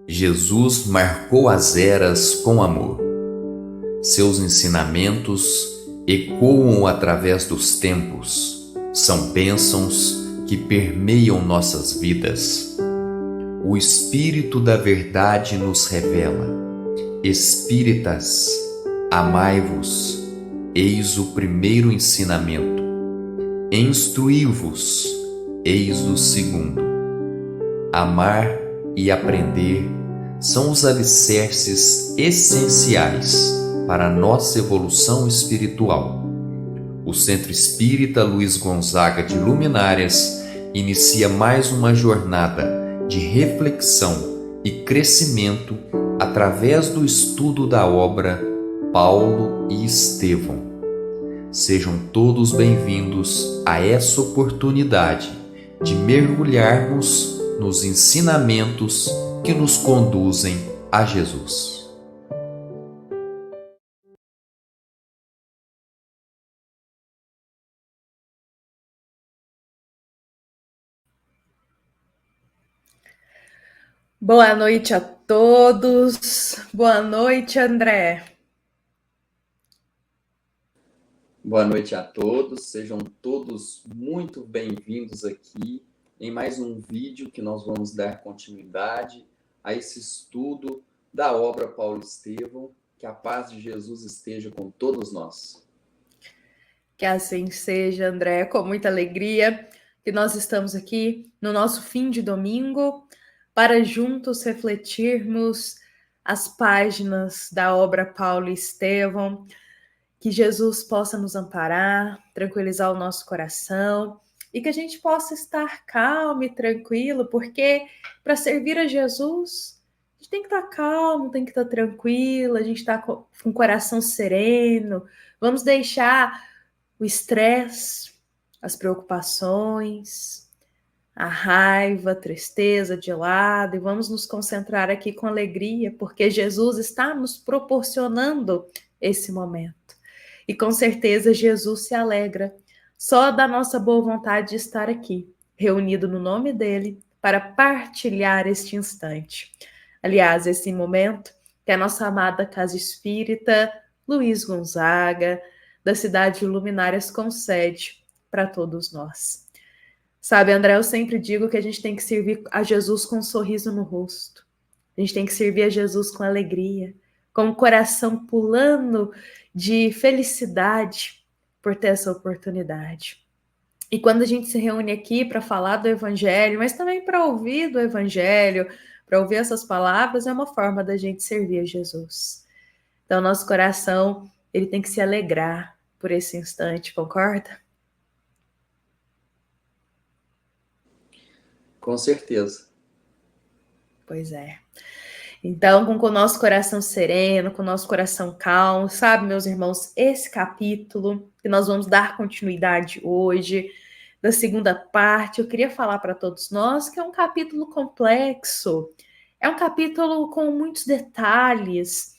Jesus marcou as eras com amor. Seus ensinamentos ecoam através dos tempos. São bênçãos que permeiam nossas vidas. O Espírito da Verdade nos revela: Espíritas, amai-vos, eis o primeiro ensinamento. Instruí-vos, eis o segundo. Amar e aprender são os alicerces essenciais para a nossa evolução espiritual. O Centro Espírita Luiz Gonzaga de Luminárias inicia mais uma jornada de reflexão e crescimento através do estudo da obra Paulo e Estevão. Sejam todos bem-vindos a essa oportunidade de mergulharmos nos ensinamentos que nos conduzem a Jesus. Boa noite a todos. Boa noite, André. Boa noite a todos, sejam todos muito bem-vindos aqui em mais um vídeo que nós vamos dar continuidade a esse estudo da obra Paulo Estevão. Que a paz de Jesus esteja com todos nós. Que assim seja, André, com muita alegria que nós estamos aqui no nosso fim de domingo para juntos refletirmos as páginas da obra Paulo e Estevão. Que Jesus possa nos amparar, tranquilizar o nosso coração e que a gente possa estar calmo e tranquilo, porque para servir a Jesus, a gente tem que estar calmo, tem que estar tranquilo, a gente está com o coração sereno. Vamos deixar o estresse, as preocupações, a raiva, a tristeza de lado e vamos nos concentrar aqui com alegria, porque Jesus está nos proporcionando esse momento. E com certeza Jesus se alegra só da nossa boa vontade de estar aqui, reunido no nome dele, para partilhar este instante. Aliás, esse momento que a nossa amada Casa Espírita Luiz Gonzaga, da cidade de Luminárias, concede para todos nós. Sabe, André, eu sempre digo que a gente tem que servir a Jesus com um sorriso no rosto. A gente tem que servir a Jesus com alegria, com o coração pulando de felicidade por ter essa oportunidade. E quando a gente se reúne aqui para falar do Evangelho, mas também para ouvir do Evangelho, para ouvir essas palavras, é uma forma da gente servir a Jesus. Então, nosso coração, ele tem que se alegrar por esse instante, concorda? Com certeza. Pois é. Então, com o nosso coração sereno, com o nosso coração calmo, sabe, meus irmãos, esse capítulo que nós vamos dar continuidade hoje, da segunda parte, eu queria falar para todos nós que é um capítulo complexo, é um capítulo com muitos detalhes,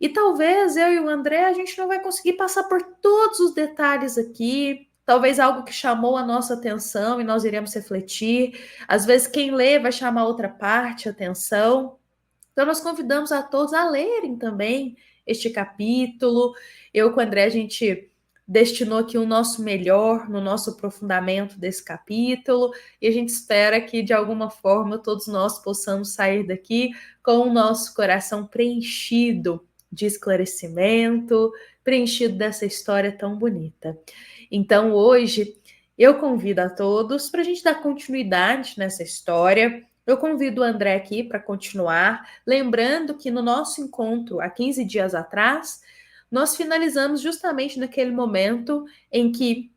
e talvez eu e o André, a gente não vai conseguir passar por todos os detalhes aqui, talvez algo que chamou a nossa atenção e nós iremos refletir, às vezes quem lê vai chamar outra parte a atenção. Então, nós convidamos a todos a lerem também este capítulo. Eu com o André, a gente destinou aqui o nosso melhor no nosso aprofundamento desse capítulo e a gente espera que, de alguma forma, todos nós possamos sair daqui com o nosso coração preenchido de esclarecimento, preenchido dessa história tão bonita. Então, hoje, eu convido a todos para a gente dar continuidade nessa história. Eu convido o André aqui para continuar, lembrando que no nosso encontro, há 15 dias atrás, nós finalizamos justamente naquele momento em que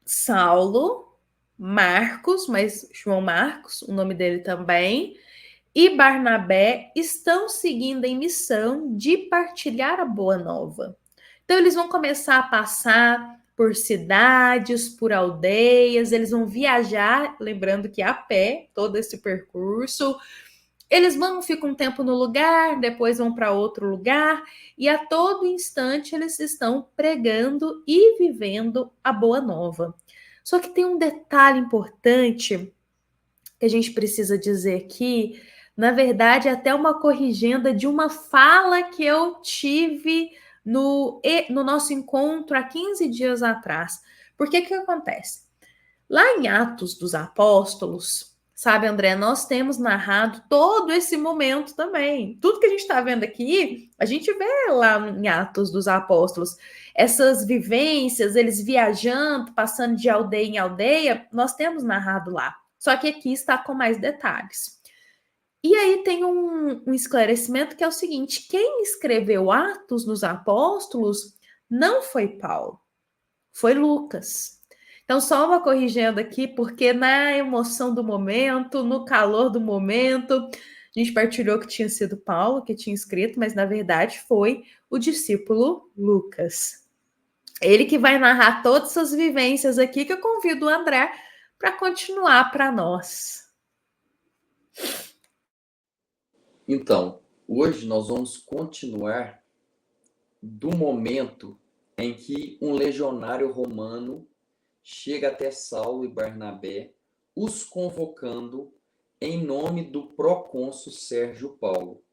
Saulo, Marcos, mas João Marcos, o nome dele também, e Barnabé estão seguindo em missão de partilhar a boa nova. Então, eles vão começar a passar por cidades, por aldeias, eles vão viajar, lembrando que a pé, todo esse percurso. Eles vão, ficam um tempo no lugar, depois vão para outro lugar, e a todo instante eles estão pregando e vivendo a boa nova. Só que tem um detalhe importante que a gente precisa dizer aqui, Na verdade, até uma corrigenda de uma fala que eu tive no nosso encontro há 15 dias atrás. Por que acontece? Lá em Atos dos Apóstolos, sabe, André, nós temos narrado todo esse momento também. Tudo que a gente está vendo aqui, a gente vê lá em Atos dos Apóstolos. Essas vivências, eles viajando, passando de aldeia em aldeia, nós temos narrado lá. Só que aqui está com mais detalhes. E aí tem um esclarecimento que é o seguinte: quem escreveu Atos dos Apóstolos não foi Paulo, foi Lucas. Então, só uma corrigendo aqui, porque na emoção do momento, no calor do momento, a gente partilhou que tinha sido Paulo que tinha escrito, mas na verdade foi o discípulo Lucas. Ele que vai narrar todas essas vivências aqui, que eu convido o André para continuar para nós. Então, hoje nós vamos continuar do momento em que um legionário romano chega até Saulo e Barnabé, os convocando em nome do procônsul Sérgio Paulo,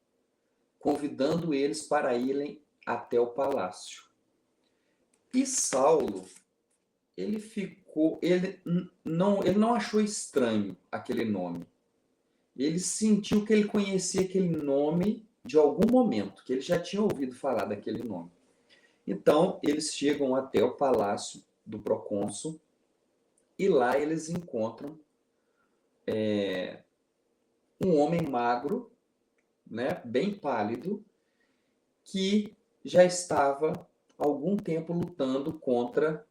convidando eles para irem até o palácio. E Saulo, ele não achou estranho aquele nome. Ele sentiu que ele conhecia aquele nome de algum momento, que ele já tinha ouvido falar daquele nome. Então, eles chegam até o palácio do procônsul e lá eles encontram um homem magro, né, bem pálido, que já estava há algum tempo lutando contra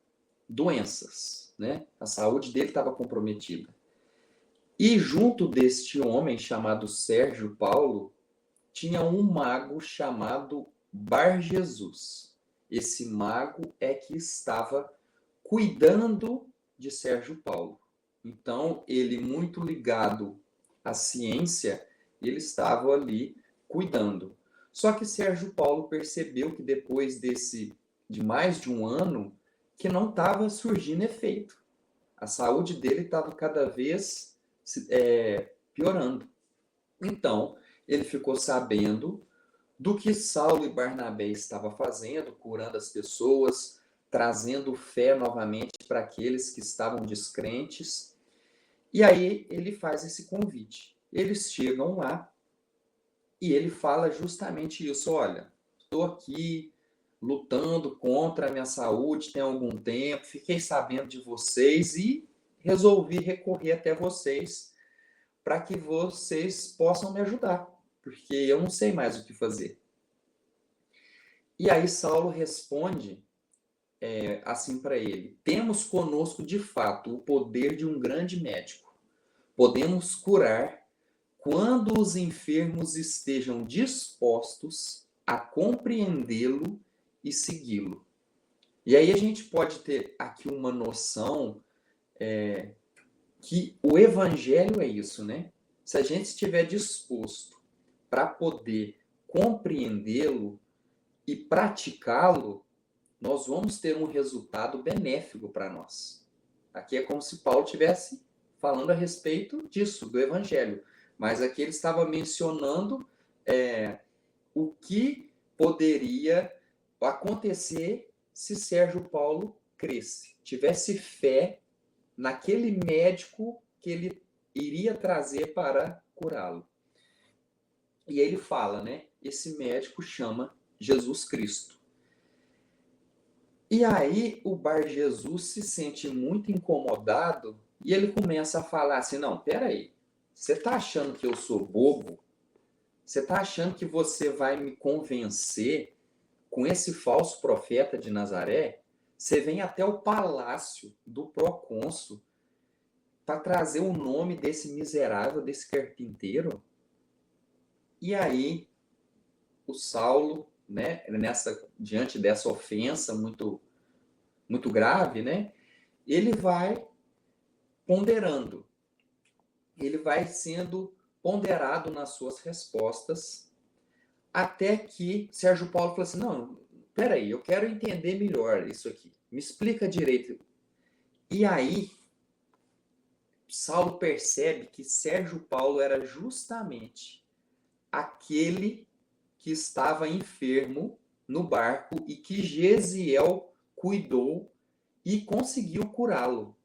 doenças, né? A saúde dele estava comprometida. E junto deste homem chamado Sérgio Paulo, tinha um mago chamado Bar-Jesus. Esse mago é que estava cuidando de Sérgio Paulo. Então, ele muito ligado à ciência, ele estava ali cuidando. Só que Sérgio Paulo percebeu que depois de mais de um ano, que não estava surgindo efeito. A saúde dele estava cada vez piorando. Então, ele ficou sabendo do que Saulo e Barnabé estavam fazendo, curando as pessoas, trazendo fé novamente para aqueles que estavam descrentes. E aí ele faz esse convite. Eles chegam lá e ele fala justamente isso: olha, estou aqui lutando contra a minha saúde tem algum tempo, fiquei sabendo de vocês e resolvi recorrer até vocês para que vocês possam me ajudar, porque eu não sei mais o que fazer. E aí Saulo responde assim para ele: temos conosco de fato o poder de um grande médico. Podemos curar quando os enfermos estejam dispostos a compreendê-lo e segui-lo. E aí a gente pode ter aqui uma noção que o evangelho é isso, né? Se a gente estiver disposto para poder compreendê-lo e praticá-lo, nós vamos ter um resultado benéfico para nós. Aqui é como se Paulo estivesse falando a respeito disso, do evangelho. Mas aqui ele estava mencionando o que poderia acontecer se Sérgio Paulo cresce, tivesse fé naquele médico que ele iria trazer para curá-lo. E ele fala, né? Esse médico chama Jesus Cristo. E aí o Bar-Jesus se sente muito incomodado e ele começa a falar assim: não, peraí, você está achando que eu sou bobo? Você está achando que você vai me convencer com esse falso profeta de Nazaré? Você vem até o palácio do procônsul para trazer o nome desse miserável, desse carpinteiro? E aí o Saulo, né, diante dessa ofensa muito, muito grave, né, ele vai ponderando, ele vai sendo ponderado nas suas respostas, até que Sérgio Paulo falou assim: não, peraí, eu quero entender melhor isso aqui, me explica direito. E aí Saulo percebe que Sérgio Paulo era justamente aquele que estava enfermo no barco e que Gesiel cuidou e conseguiu curá-lo.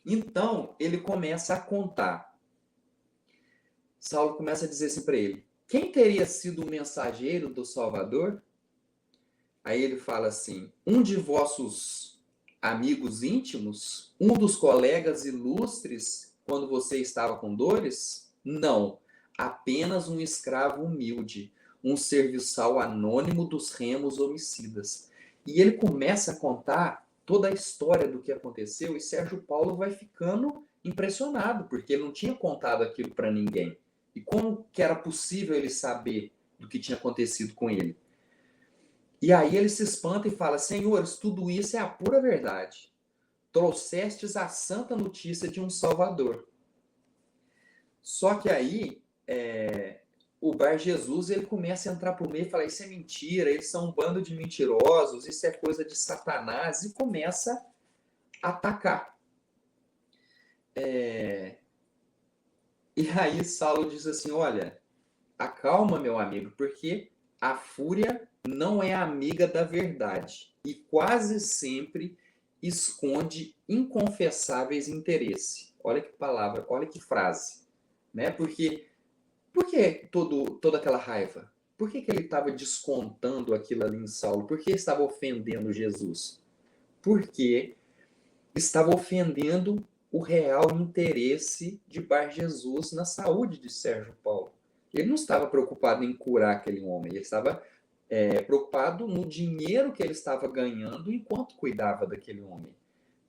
Então, ele começa a contar. Saulo começa a dizer assim para ele: quem teria sido o mensageiro do Salvador? Aí ele fala assim: um de vossos amigos íntimos? Um dos colegas ilustres quando você estava com dores? Não, apenas um escravo humilde, um serviçal anônimo dos remos homicidas. E ele começa a contar toda a história do que aconteceu e Sérgio Paulo vai ficando impressionado, porque ele não tinha contado aquilo para ninguém. E como que era possível ele saber do que tinha acontecido com ele? E aí ele se espanta e fala: senhores, tudo isso é a pura verdade. Trouxestes a santa notícia de um Salvador. Só que aí o Bar Jesus ele começa a entrar por meio e falar: isso é mentira, eles são um bando de mentirosos, isso é coisa de Satanás, e começa a atacar. E aí Saulo diz assim: olha, acalma, meu amigo, porque a fúria não é amiga da verdade e quase sempre esconde inconfessáveis interesses. Olha que palavra, olha que frase, né? Por que toda aquela raiva? Por que ele estava descontando aquilo ali em Saulo? Por que estava ofendendo Jesus? Porque estava ofendendo o real interesse de Bar Jesus na saúde de Sérgio Paulo. Ele não estava preocupado em curar aquele homem, ele estava preocupado no dinheiro que ele estava ganhando enquanto cuidava daquele homem,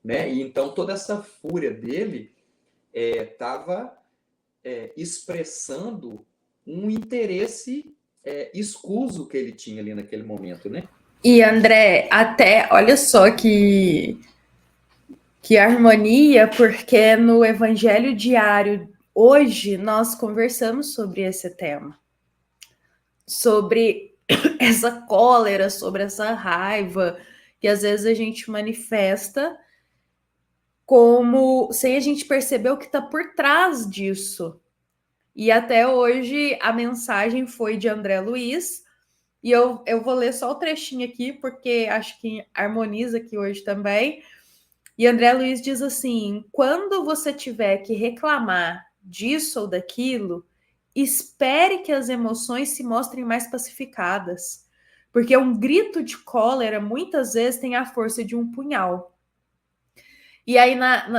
né? E então toda essa fúria dele estava expressando um interesse escuso que ele tinha ali naquele momento, né? E André, até olha só que harmonia, porque no Evangelho Diário hoje nós conversamos sobre esse tema, sobre essa cólera, sobre essa raiva que às vezes a gente manifesta como sem a gente perceber o que está por trás disso. E até hoje a mensagem foi de André Luiz, e eu vou ler só o trechinho aqui, porque acho que harmoniza aqui hoje também. E André Luiz diz assim: quando você tiver que reclamar disso ou daquilo, espere que as emoções se mostrem mais pacificadas. Porque um grito de cólera muitas vezes tem a força de um punhal. E aí,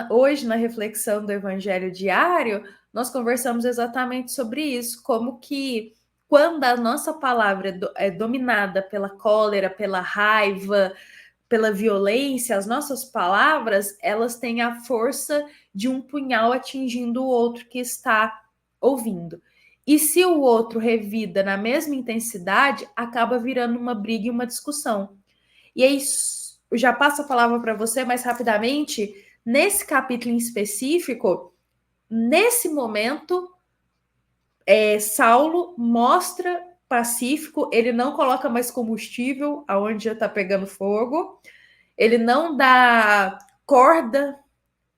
hoje, na reflexão do Evangelho Diário, nós conversamos exatamente sobre isso, como que quando a nossa palavra é dominada pela cólera, pela raiva, pela violência, as nossas palavras, elas têm a força de um punhal atingindo o outro que está ouvindo. E se o outro revida na mesma intensidade, acaba virando uma briga e uma discussão. E aí, eu já passo a palavra para você mais rapidamente. Nesse capítulo em específico, nesse momento, Saulo mostra pacífico, ele não coloca mais combustível aonde já está pegando fogo, ele não dá corda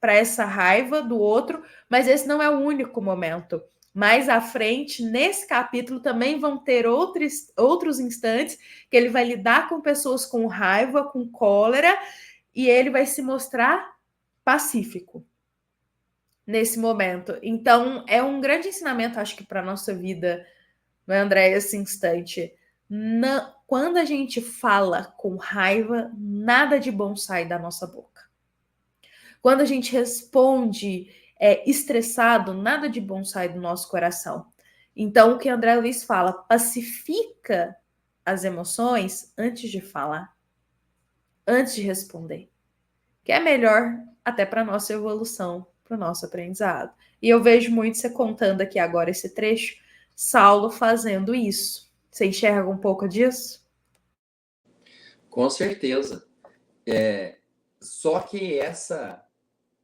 para essa raiva do outro, mas esse não é o único momento. Mais à frente, nesse capítulo, também vão ter outros instantes que ele vai lidar com pessoas com raiva, com cólera, e ele vai se mostrar pacífico nesse momento. Então, é um grande ensinamento, acho que, para a nossa vida, não é, André, esse instante. Quando a gente fala com raiva, nada de bom sai da nossa boca. Quando a gente responde estressado, nada de bom sai do nosso coração. Então, o que André Luiz fala, pacifica as emoções antes de falar, antes de responder, que é melhor até para a nossa evolução, para o nosso aprendizado. E eu vejo muito você contando aqui agora esse trecho, Saulo fazendo isso. Você enxerga um pouco disso? Com certeza. Só que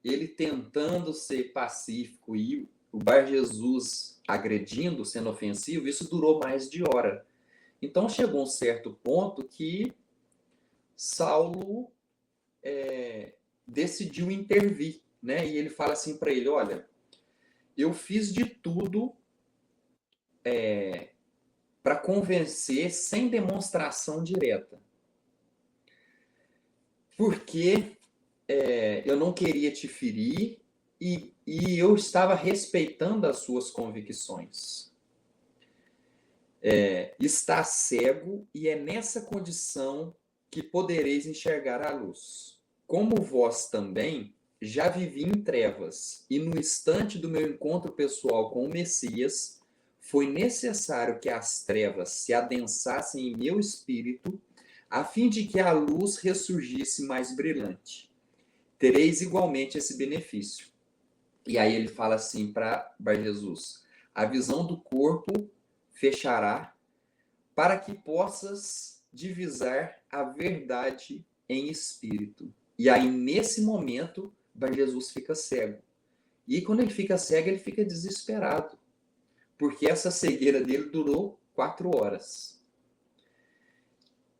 ele tentando ser pacífico e o Bar Jesus agredindo, sendo ofensivo, isso durou mais de hora. Então chegou um certo ponto que Saulo decidiu intervir, né? E ele fala assim para ele: olha, eu fiz de tudo para convencer sem demonstração direta. Porque eu não queria te ferir e eu estava respeitando as suas convicções. Está cego e é nessa condição que podereis enxergar a luz. Como vós também já vivi em trevas, e no instante do meu encontro pessoal com o Messias, foi necessário que as trevas se adensassem em meu espírito, a fim de que a luz ressurgisse mais brilhante. Tereis igualmente esse benefício. E aí ele fala assim para Jesus: a visão do corpo fechará, para que possas divisar a verdade em espírito. E aí, nesse momento, Jesus fica cego. E quando ele fica cego, ele fica desesperado, porque essa cegueira dele durou 4 horas.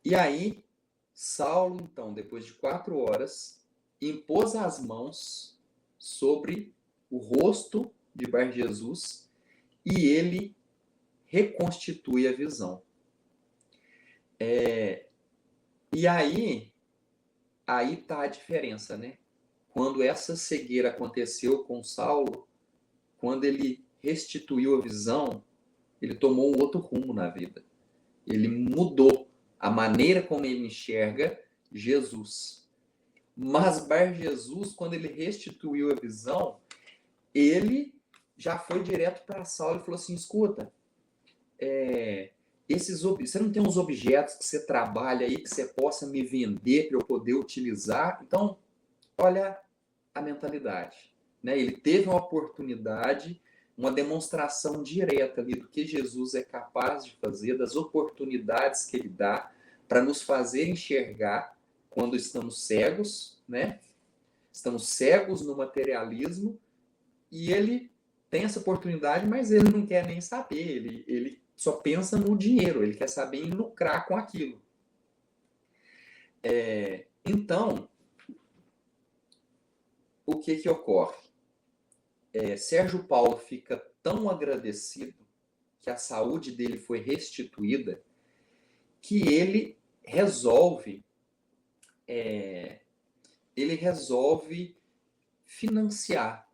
E aí, Saulo, então, depois de 4 horas, impôs as mãos sobre o rosto de Bar Jesus e ele reconstitui a visão. E aí tá a diferença, né? Quando essa cegueira aconteceu com Saulo, quando ele restituiu a visão, ele tomou um outro rumo na vida. Ele mudou a maneira como ele enxerga Jesus. Mas Bar Jesus, quando ele restituiu a visão, ele já foi direto para Saulo e falou assim: escuta, você não tem uns objetos que você trabalha aí que você possa me vender para eu poder utilizar? Então, olha a mentalidade, né? Ele teve uma oportunidade, uma demonstração direta ali do que Jesus é capaz de fazer, das oportunidades que ele dá para nos fazer enxergar quando estamos cegos, né? Estamos cegos no materialismo e ele tem essa oportunidade, mas ele não quer nem saber, ele só pensa no dinheiro, ele quer saber em lucrar com aquilo. Então, o que ocorre? Sérgio Paulo fica tão agradecido que a saúde dele foi restituída, que ele resolve financiar,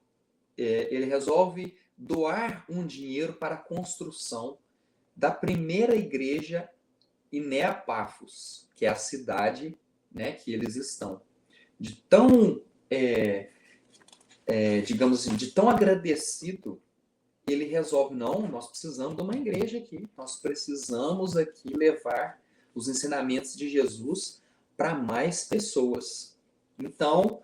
ele resolve doar um dinheiro para a construção da primeira igreja em Neapafos, que é a cidade, né, que eles estão. De tão, digamos assim, de tão agradecido, ele resolve: não, nós precisamos de uma igreja aqui, nós precisamos aqui levar os ensinamentos de Jesus para mais pessoas. Então,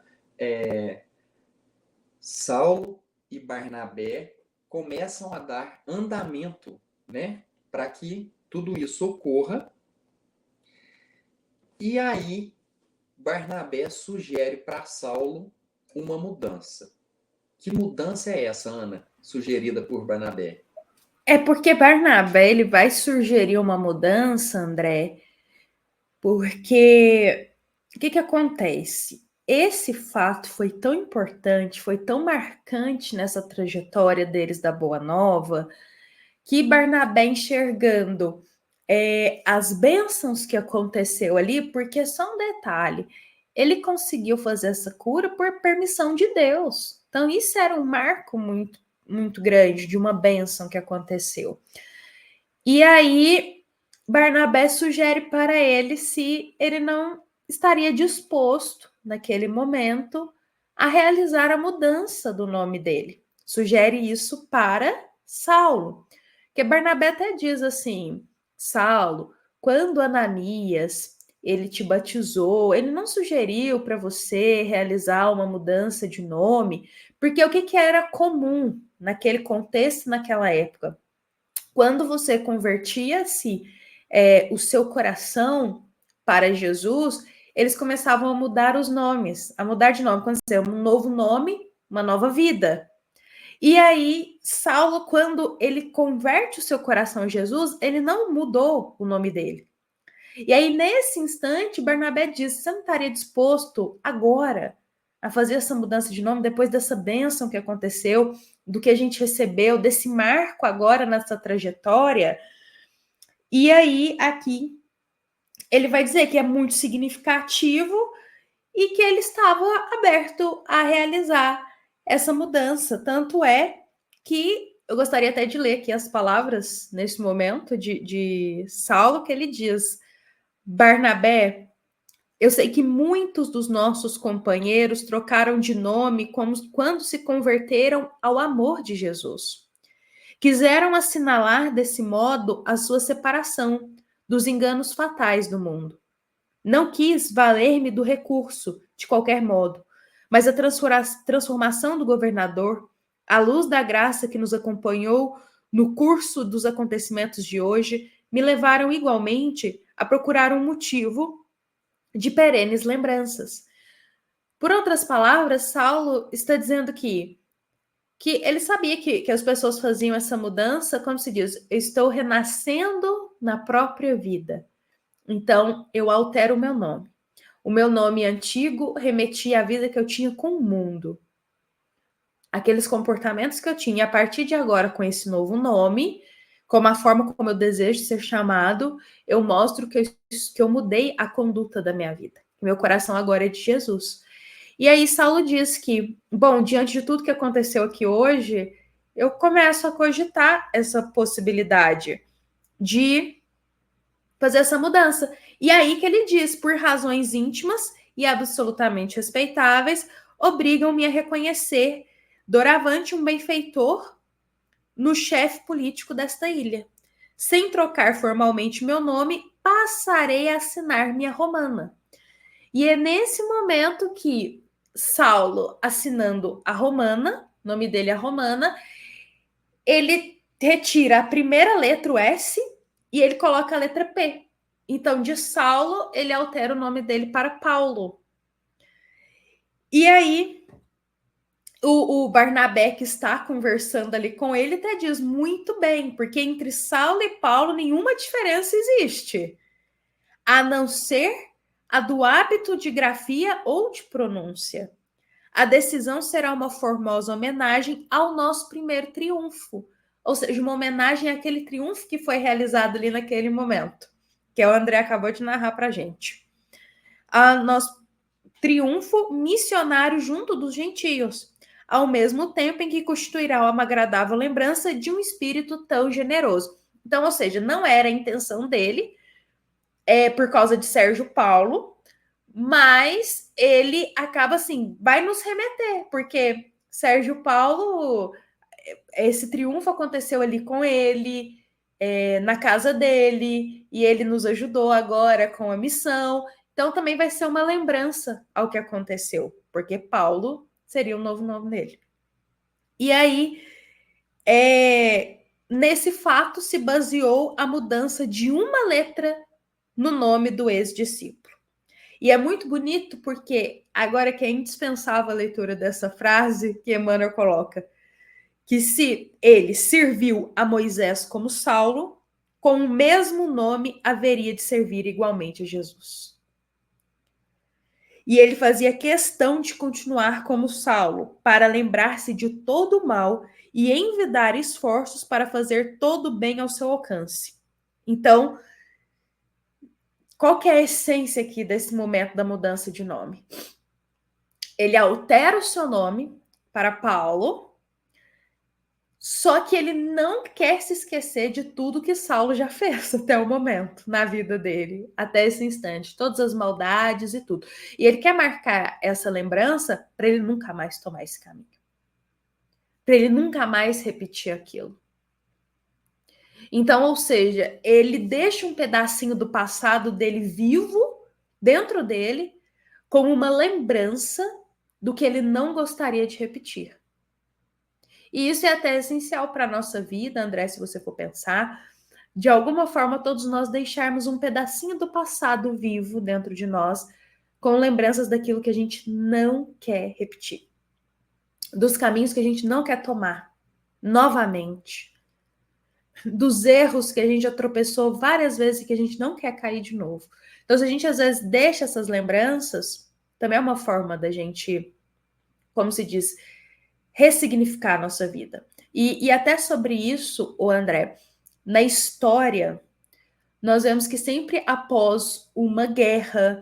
Saulo e Barnabé começam a dar andamento, né, para que tudo isso ocorra. E aí, Barnabé sugere para Saulo uma mudança. Que mudança é essa, Ana, sugerida por Barnabé? É porque Barnabé ele vai sugerir uma mudança, André, porque o que acontece? Esse fato foi tão importante, foi tão marcante nessa trajetória deles da Boa Nova, que Barnabé enxergando as bênçãos que aconteceu ali, porque só um detalhe, ele conseguiu fazer essa cura por permissão de Deus. Então isso era um marco muito, muito grande de uma bênção que aconteceu. E aí Barnabé sugere para ele se ele não estaria disposto, naquele momento, a realizar a mudança do nome dele. Sugere isso para Saulo. Porque Barnabé até diz assim: Saulo, quando Ananias ele te batizou, ele não sugeriu para você realizar uma mudança de nome, porque o que era comum naquele contexto, naquela época? Quando você convertia-se o seu coração para Jesus, eles começavam a mudar os nomes, a mudar de nome, quando você um novo nome, uma nova vida. E aí, Saulo, quando ele converte o seu coração a Jesus, ele não mudou o nome dele. E aí, nesse instante, Barnabé diz: você não estaria disposto agora a fazer essa mudança de nome depois dessa bênção que aconteceu? do que a gente recebeu, desse marco agora nessa trajetória. E aí, aqui, ele vai dizer que é muito significativo e que ele estava aberto a realizar essa mudança. Tanto é que eu gostaria até de ler aqui as palavras, nesse momento, de Saulo, que ele diz: Barnabé, eu sei que muitos dos nossos companheiros trocaram de nome quando se converteram ao amor de Jesus. Quiseram assinalar desse modo a sua separação dos enganos fatais do mundo. Não quis valer-me do recurso, de qualquer modo, mas a transformação do governador, a luz da graça que nos acompanhou no curso dos acontecimentos de hoje, me levaram igualmente a procurar um motivo de perenes lembranças. Por outras palavras, Saulo está dizendo que ele sabia que as pessoas faziam essa mudança, como se diz, eu estou renascendo na própria vida. Então, eu altero o meu nome. O meu nome antigo remetia à vida que eu tinha com o mundo. Aqueles comportamentos que eu tinha. E a partir de agora, com esse novo nome, como a forma como eu desejo ser chamado, eu mostro que eu mudei a conduta da minha vida. Meu coração agora é de Jesus. E aí Saulo diz que, bom, diante de tudo que aconteceu aqui hoje, eu começo a cogitar essa possibilidade de fazer essa mudança. E aí que ele diz, por razões íntimas e absolutamente respeitáveis, obrigam-me a reconhecer doravante um benfeitor no chefe político desta ilha. Sem trocar formalmente meu nome, passarei a assinar minha romana. E é nesse momento que Saulo, assinando a romana, o nome dele é Romana, ele retira a primeira letra, o S, e ele coloca a letra P. Então, de Saulo, ele altera o nome dele para Paulo. E aí, o Barnabé, que está conversando ali com ele, até diz muito bem, porque entre Saulo e Paulo nenhuma diferença existe, a não ser a do hábito de grafia ou de pronúncia. A decisão será uma formosa homenagem ao nosso primeiro triunfo, ou seja, uma homenagem àquele triunfo que foi realizado ali naquele momento, que o André acabou de narrar para a gente. Nosso triunfo missionário junto dos gentios, ao mesmo tempo em que constituirá uma agradável lembrança de um espírito tão generoso. Então, ou seja, não era a intenção dele, por causa de Sérgio Paulo, mas ele acaba assim, vai nos remeter, porque Sérgio Paulo, esse triunfo aconteceu ali com ele, na casa dele, e ele nos ajudou agora com a missão. Então também vai ser uma lembrança ao que aconteceu, porque Paulo seria o novo nome dele. E aí, nesse fato se baseou a mudança de uma letra no nome do ex-discípulo. E é muito bonito porque agora que é indispensável a leitura dessa frase que Emmanuel coloca, que se ele serviu a Moisés como Saulo, com o mesmo nome haveria de servir igualmente a Jesus. E ele fazia questão de continuar como Saulo, para lembrar-se de todo o mal e envidar esforços para fazer todo o bem ao seu alcance. Então, qual que é a essência aqui desse momento da mudança de nome? Ele altera o seu nome para Paulo, só que ele não quer se esquecer de tudo que Saulo já fez até o momento na vida dele, até esse instante, todas as maldades e tudo. E ele quer marcar essa lembrança para ele nunca mais tomar esse caminho, para ele nunca mais repetir aquilo. Então, ou seja, ele deixa um pedacinho do passado dele vivo dentro dele, como uma lembrança do que ele não gostaria de repetir. E isso é até essencial para a nossa vida, André, se você for pensar. De alguma forma, todos nós deixarmos um pedacinho do passado vivo dentro de nós, com lembranças daquilo que a gente não quer repetir, dos caminhos que a gente não quer tomar novamente, dos erros que a gente já tropeçou várias vezes e que a gente não quer cair de novo. Então, se a gente às vezes deixa essas lembranças, também é uma forma da gente, como se diz, ressignificar a nossa vida. E até sobre isso, o André, na história, nós vemos que sempre após uma guerra,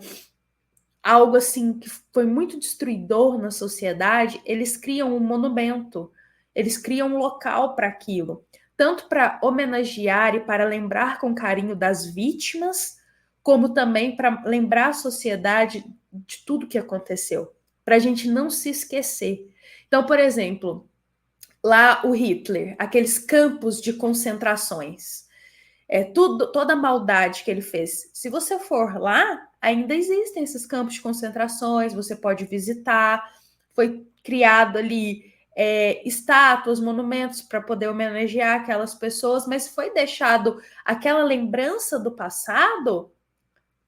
algo assim que foi muito destruidor na sociedade, eles criam um monumento, eles criam um local para aquilo, tanto para homenagear e para lembrar com carinho das vítimas, como também para lembrar a sociedade de tudo que aconteceu, para a gente não se esquecer. Então, por exemplo, lá o Hitler, aqueles campos de concentrações, toda a maldade que ele fez. Se você for lá, ainda existem esses campos de concentrações, você pode visitar. Foi criado ali estátuas, monumentos para poder homenagear aquelas pessoas, mas foi deixado aquela lembrança do passado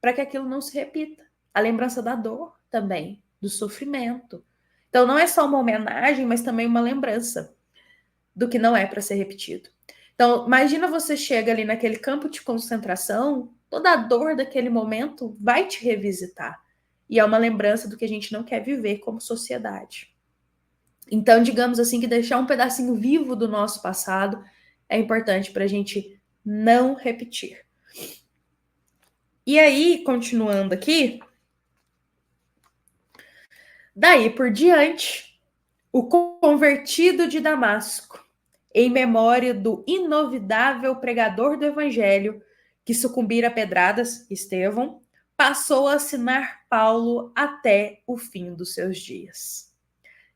para que aquilo não se repita. A lembrança da dor também, do sofrimento. Então não é só uma homenagem, mas também uma lembrança do que não é para ser repetido. Então, imagina você chega ali naquele campo de concentração, toda a dor daquele momento vai te revisitar. E é uma lembrança do que a gente não quer viver como sociedade. Então, digamos assim, que deixar um pedacinho vivo do nosso passado é importante para a gente não repetir. E aí, continuando aqui, daí por diante, o convertido de Damasco, em memória do inovidável pregador do evangelho que sucumbira a pedradas, Estevão, passou a assinar Paulo até o fim dos seus dias.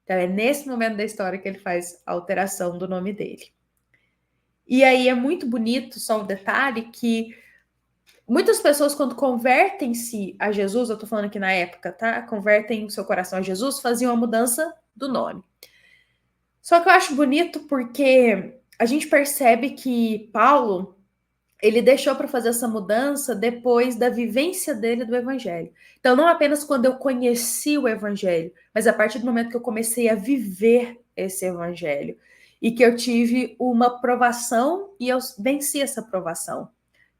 Então é nesse momento da história que ele faz a alteração do nome dele. E aí é muito bonito, só um detalhe, que muitas pessoas quando convertem-se a Jesus, eu estou falando aqui na época, tá? Convertem o seu coração a Jesus, faziam a mudança do nome. Só que eu acho bonito porque a gente percebe que Paulo, ele deixou para fazer essa mudança depois da vivência dele do evangelho. Então, não apenas quando eu conheci o evangelho, mas a partir do momento que eu comecei a viver esse evangelho e que eu tive uma provação e eu venci essa provação.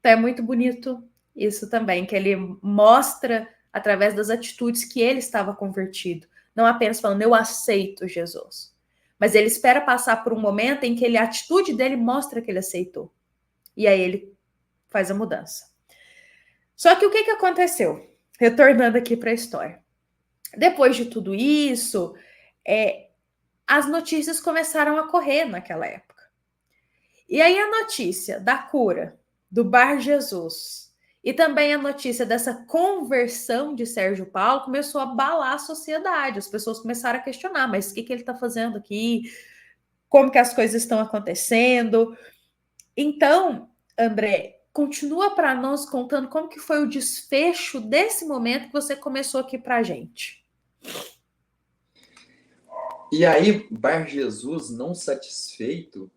Então, é muito bonito isso também, que ele mostra através das atitudes que ele estava convertido, não apenas falando, eu aceito Jesus. Mas ele espera passar por um momento em que a atitude dele mostra que ele aceitou. E aí ele faz a mudança. Só que o que aconteceu? Retornando aqui para a história. Depois de tudo isso, as notícias começaram a correr naquela época. E aí a notícia da cura do Bar Jesus e também a notícia dessa conversão de Sérgio Paulo começou a abalar a sociedade. As pessoas começaram a questionar, mas o que ele está fazendo aqui? Como que as coisas estão acontecendo? Então, André, continua para nós contando como que foi o desfecho desse momento que você começou aqui para a gente. E aí, Bar Jesus, não satisfeito,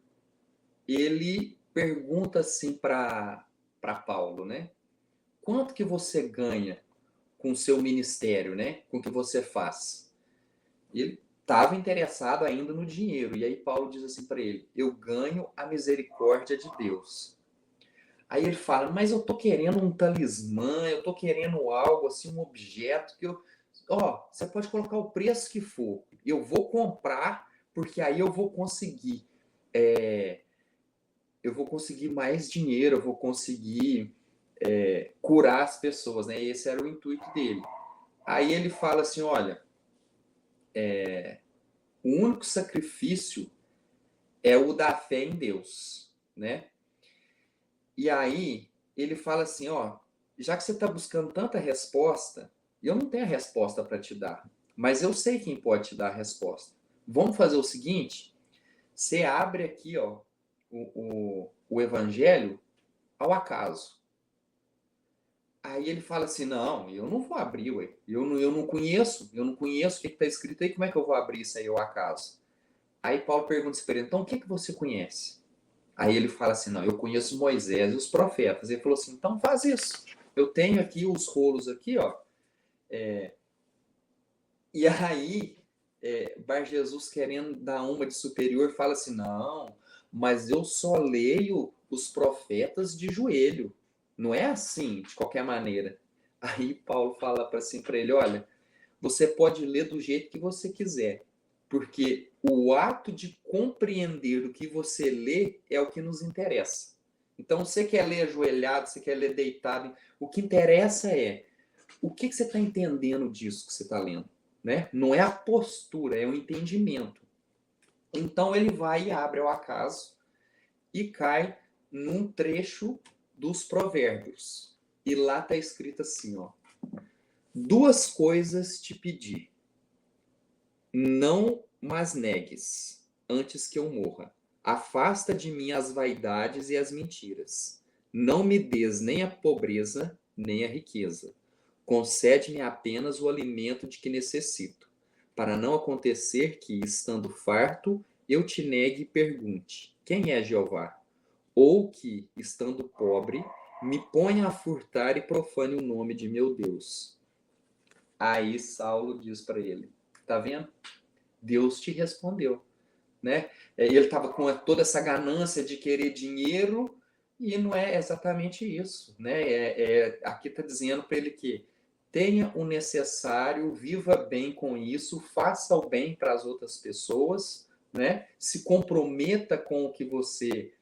ele pergunta assim para Paulo, né? Quanto que você ganha com o seu ministério, né? Com o que você faz? Ele estava interessado ainda no dinheiro. E aí Paulo diz assim para ele, eu ganho a misericórdia de Deus. Aí ele fala, mas eu tô querendo um talismã, eu tô querendo algo assim, um objeto que eu... você pode colocar o preço que for. Eu vou comprar, porque aí eu vou conseguir... eu vou conseguir mais dinheiro, eu vou conseguir curar as pessoas, né? Esse era o intuito dele. Aí ele fala assim, olha, o único sacrifício é o da fé em Deus, né? E aí ele fala assim, já que você está buscando tanta resposta, eu não tenho a resposta para te dar, mas eu sei quem pode te dar a resposta. Vamos fazer o seguinte, você abre aqui, o evangelho ao acaso. Aí ele fala assim, não, eu não vou abrir, ué. Eu não conheço o que está escrito aí, como é que eu vou abrir isso aí ao acaso? Aí Paulo pergunta para ele, então o que você conhece? Aí ele fala assim, não, eu conheço Moisés e os profetas. Ele falou assim, então faz isso. Eu tenho aqui os rolos aqui, E aí, Bar Jesus, querendo dar uma de superior, fala assim, não, mas eu só leio os profetas de joelho. Não é assim, de qualquer maneira. Aí Paulo fala assim para ele, olha, você pode ler do jeito que você quiser, Porque o ato de compreender o que você lê é o que nos interessa. Então, você quer ler ajoelhado, você quer ler deitado, o que interessa é o que você está entendendo disso que você está lendo, né? Não é a postura, é o entendimento. Então, ele vai e abre ao acaso e cai num trecho dos Provérbios. E lá está escrito assim, ó: 2 coisas te pedi, não mas negues, antes que eu morra. Afasta de mim as vaidades e as mentiras. Não me des nem a pobreza, nem a riqueza. Concede-me apenas o alimento de que necessito, para não acontecer que, estando farto, eu te negue e pergunte: quem é Jeová? Ou que, estando pobre, me ponha a furtar e profane o nome de meu Deus. Aí Saulo diz para ele: tá vendo? Deus te respondeu, né? Ele estava com toda essa ganância de querer dinheiro e não é exatamente isso, né? Aqui está dizendo para ele que tenha o necessário, viva bem com isso, faça o bem para as outras pessoas, né? Se comprometa com o que você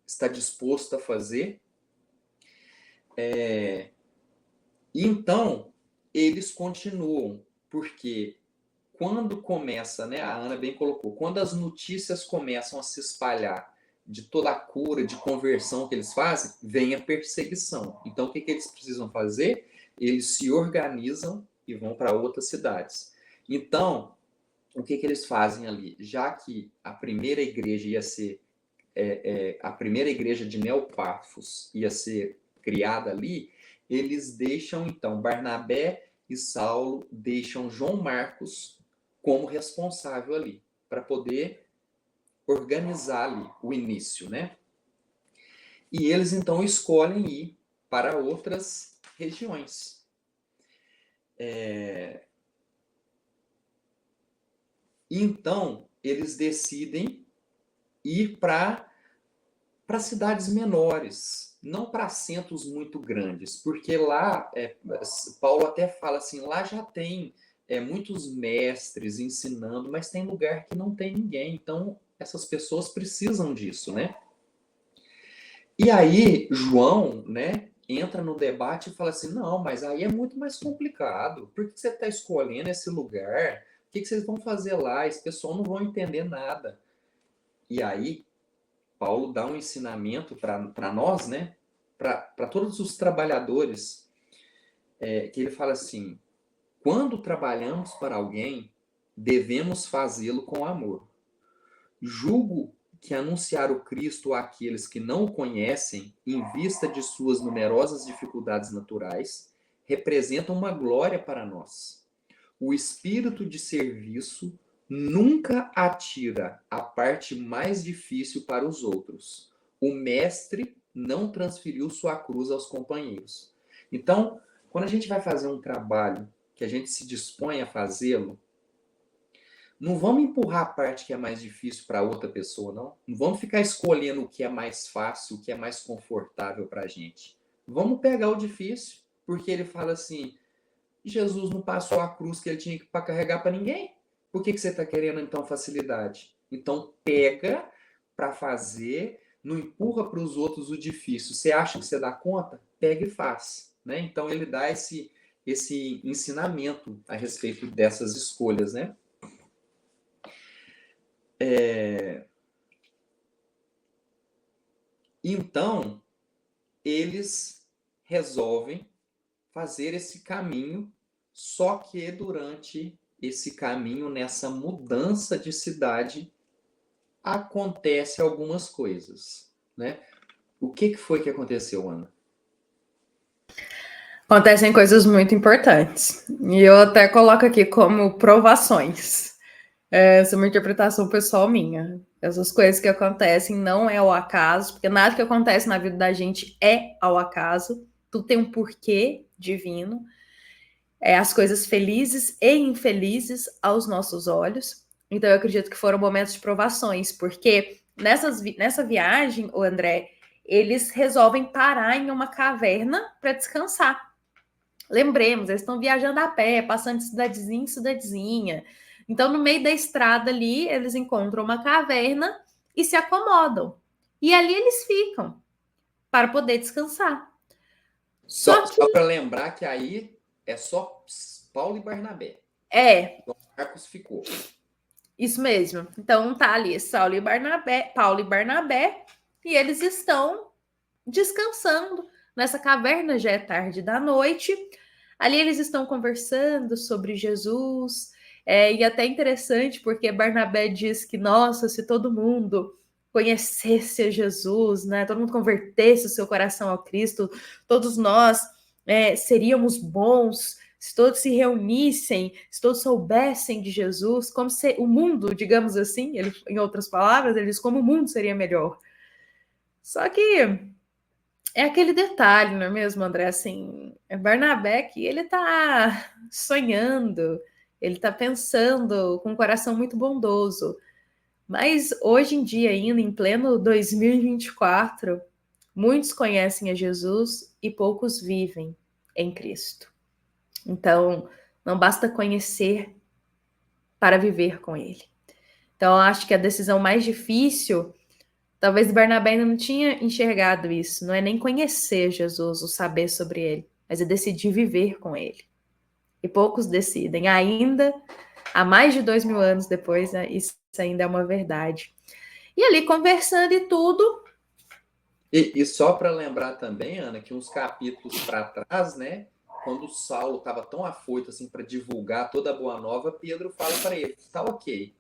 está disposto a fazer. E então eles continuam, porque quando começa, né, a Ana bem colocou, quando as notícias começam a se espalhar de toda a cura, de conversão que eles fazem, vem a perseguição. Então, o que eles precisam fazer? Eles se organizam e vão para outras cidades. Então, o que eles fazem ali? Já que a primeira igreja ia ser, a primeira igreja de Neopáfos ia ser criada ali, eles deixam, então, Barnabé e Saulo deixam João Marcos como responsável ali, para poder organizar ali o início, né? E eles então escolhem ir para outras regiões. Então, eles decidem ir para cidades menores, não para centros muito grandes, porque lá, Paulo até fala assim, lá já tem muitos mestres ensinando, mas tem lugar que não tem ninguém, então essas pessoas precisam disso, né? E aí, João, né, entra no debate e fala assim, não, mas aí é muito mais complicado, por que você está escolhendo esse lugar? O que vocês vão fazer lá? Esse pessoal não vão entender nada. E aí, Paulo dá um ensinamento para nós, né, para todos os trabalhadores, que ele fala assim, quando trabalhamos para alguém, devemos fazê-lo com amor. Julgo que anunciar o Cristo àqueles que não o conhecem, em vista de suas numerosas dificuldades naturais, representa uma glória para nós. O espírito de serviço nunca atira a parte mais difícil para os outros. O mestre não transferiu sua cruz aos companheiros. Então, quando a gente vai fazer um trabalho que a gente se dispõe a fazê-lo, não vamos empurrar a parte que é mais difícil para outra pessoa, não. Não vamos ficar escolhendo o que é mais fácil, o que é mais confortável para a gente. Vamos pegar o difícil, porque ele fala assim, Jesus não passou a cruz que ele tinha para carregar para ninguém. Por que você está querendo, então, facilidade? Então, pega para fazer, não empurra para os outros o difícil. Você acha que você dá conta? Pega e faz. Né? Então, ele dá esse ensinamento a respeito dessas escolhas, né? Então, eles resolvem fazer esse caminho, só que durante esse caminho, nessa mudança de cidade, acontece algumas coisas, né? O que foi que aconteceu, Ana? Acontecem coisas muito importantes. E eu até coloco aqui como provações. Essa é uma interpretação pessoal minha. Essas coisas que acontecem não é ao acaso, porque nada que acontece na vida da gente é ao acaso. Tudo tem um porquê divino. As coisas felizes e infelizes aos nossos olhos. Então, eu acredito que foram momentos de provações, porque nessa viagem, o André, eles resolvem parar em uma caverna para descansar. Lembremos, eles estão viajando a pé, passando de cidadezinha em cidadezinha, Então, no meio da estrada ali, eles encontram uma caverna e se acomodam. E ali eles ficam para poder descansar. Só para lembrar que aí é só Paulo e Barnabé. Então, Marcos ficou. Isso mesmo. Então tá ali Paulo e Barnabé, e eles estão descansando nessa caverna, já é tarde da noite. Ali eles estão conversando sobre Jesus, e até interessante porque Barnabé diz que, nossa, se todo mundo conhecesse a Jesus, né? Todo mundo convertesse o seu coração ao Cristo, todos nós seríamos bons. Se todos se reunissem, se todos soubessem de Jesus, como se o mundo, digamos assim, ele, em outras palavras, ele diz como o mundo seria melhor. Só que é aquele detalhe, não é mesmo, André? Assim, Barnabé que ele tá sonhando, ele tá pensando com um coração muito bondoso. Mas hoje em dia, ainda em pleno 2024, muitos conhecem a Jesus e poucos vivem em Cristo. Então, não basta conhecer para viver com ele. Então, eu acho que a decisão mais difícil, talvez Barnabé ainda não tinha enxergado isso, não é nem conhecer Jesus, o saber sobre ele, mas é decidir viver com ele. E poucos decidem. Ainda, há mais de 2000 anos depois, né, isso ainda é uma verdade. E ali, conversando e tudo... E só para lembrar também, Ana, que uns capítulos para trás, né? Quando Saulo estava tão afoito assim para divulgar toda a boa nova, Pedro fala para ele: tá ok,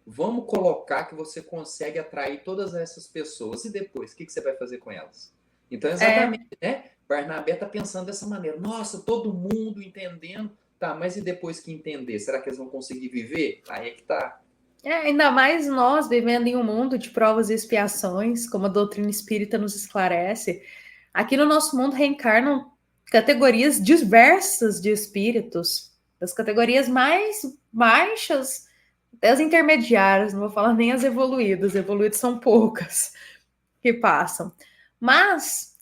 vamos colocar que você consegue atrair todas essas pessoas, e depois, o que você vai fazer com elas? Então, exatamente, né? Barnabé está pensando dessa maneira: nossa, todo mundo entendendo, tá, mas e depois que entender, será que eles vão conseguir viver? Aí é que tá. Ainda mais nós vivendo em um mundo de provas e expiações, como a doutrina espírita nos esclarece. Aqui no nosso mundo reencarnam categorias diversas de espíritos, das categorias mais baixas até as intermediárias, não vou falar nem as evoluídas são poucas que passam. Mas,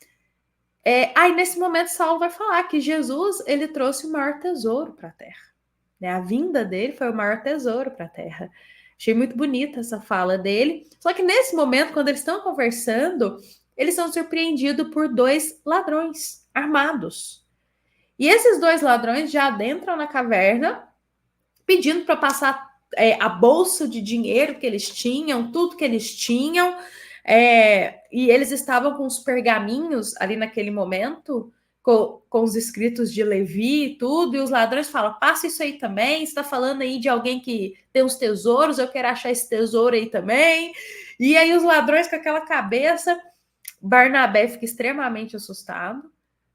aí nesse momento Saulo vai falar que Jesus, ele trouxe o maior tesouro para a Terra. Né? A vinda dele foi o maior tesouro para a Terra. Achei muito bonita essa fala dele. Só que nesse momento, quando eles estão conversando, eles são surpreendidos por 2 ladrões armados. E esses 2 ladrões já adentram na caverna, pedindo para passar a bolsa de dinheiro que eles tinham, tudo que eles tinham. E eles estavam com os pergaminhos ali naquele momento, com os escritos de Levi e tudo, e os ladrões falam: passa isso aí também, você está falando aí de alguém que tem uns tesouros, eu quero achar esse tesouro aí também. E aí os ladrões com aquela cabeça, Barnabé fica extremamente assustado,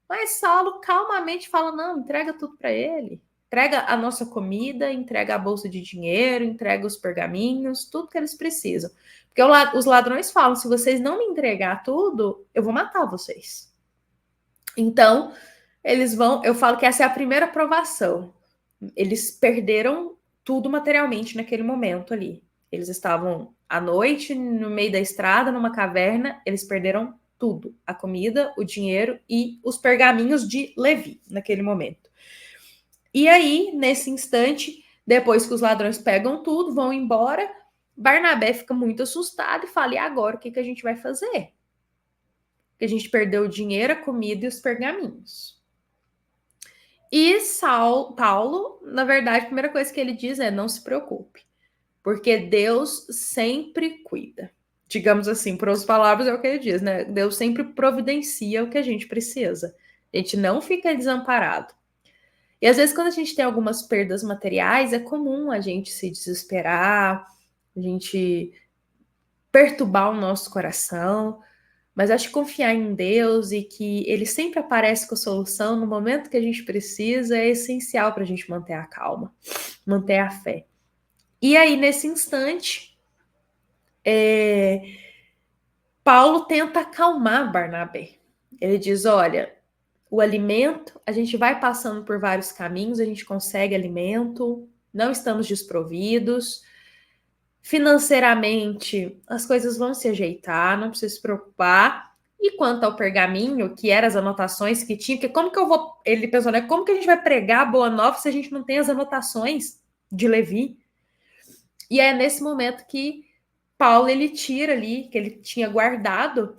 mas Saulo calmamente fala: não, entrega tudo para ele, entrega a nossa comida, entrega a bolsa de dinheiro, entrega os pergaminhos, tudo que eles precisam. Porque os ladrões falam: se vocês não me entregar tudo, eu vou matar vocês. Então, eles vão... Eu falo que essa é a primeira provação. Eles perderam tudo materialmente naquele momento ali. Eles estavam à noite, no meio da estrada, numa caverna, eles perderam tudo. A comida, o dinheiro e os pergaminhos de Levi, naquele momento. E aí, nesse instante, depois que os ladrões pegam tudo, vão embora, Barnabé fica muito assustado e fala: e agora, o que a gente vai fazer? Que a gente perdeu o dinheiro, a comida e os pergaminhos. E Paulo, na verdade, a primeira coisa que ele diz é: não se preocupe, porque Deus sempre cuida. Digamos assim, por outras palavras, é o que ele diz, né? Deus sempre providencia o que a gente precisa. A gente não fica desamparado. E às vezes, quando a gente tem algumas perdas materiais, é comum a gente se desesperar, a gente perturbar o nosso coração. Mas acho que confiar em Deus e que Ele sempre aparece com a solução no momento que a gente precisa é essencial para a gente manter a calma, manter a fé. E aí, nesse instante, Paulo tenta acalmar Barnabé. Ele diz: olha, o alimento, a gente vai passando por vários caminhos, a gente consegue alimento, não estamos desprovidos. Financeiramente, as coisas vão se ajeitar, não precisa se preocupar. E quanto ao pergaminho, que eram as anotações que tinha, porque como que eu vou... Ele pensou, né? Como que a gente vai pregar a boa nova se a gente não tem as anotações de Levi? E é nesse momento que Paulo ele tira ali, que ele tinha guardado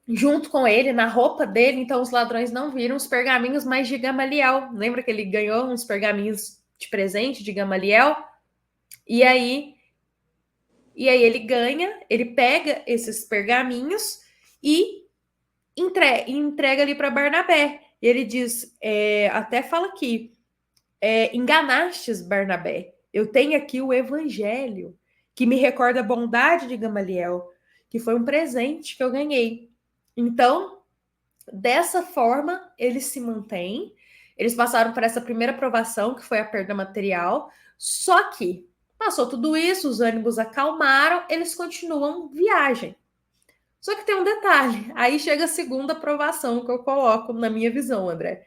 junto com ele, na roupa dele, então os ladrões não viram os pergaminhos mais de Gamaliel. Lembra que ele ganhou uns pergaminhos de presente de Gamaliel? E aí ele ganha, ele pega esses pergaminhos e entrega ali para Barnabé. E ele diz, até fala aqui, enganastes Barnabé, eu tenho aqui o evangelho, que me recorda a bondade de Gamaliel, que foi um presente que eu ganhei. Então, dessa forma, eles se mantêm, eles passaram por essa primeira provação, que foi a perda material, só que passou tudo isso, os ânimos acalmaram, eles continuam viagem. Só que tem um detalhe, aí chega a segunda provação que eu coloco na minha visão, André.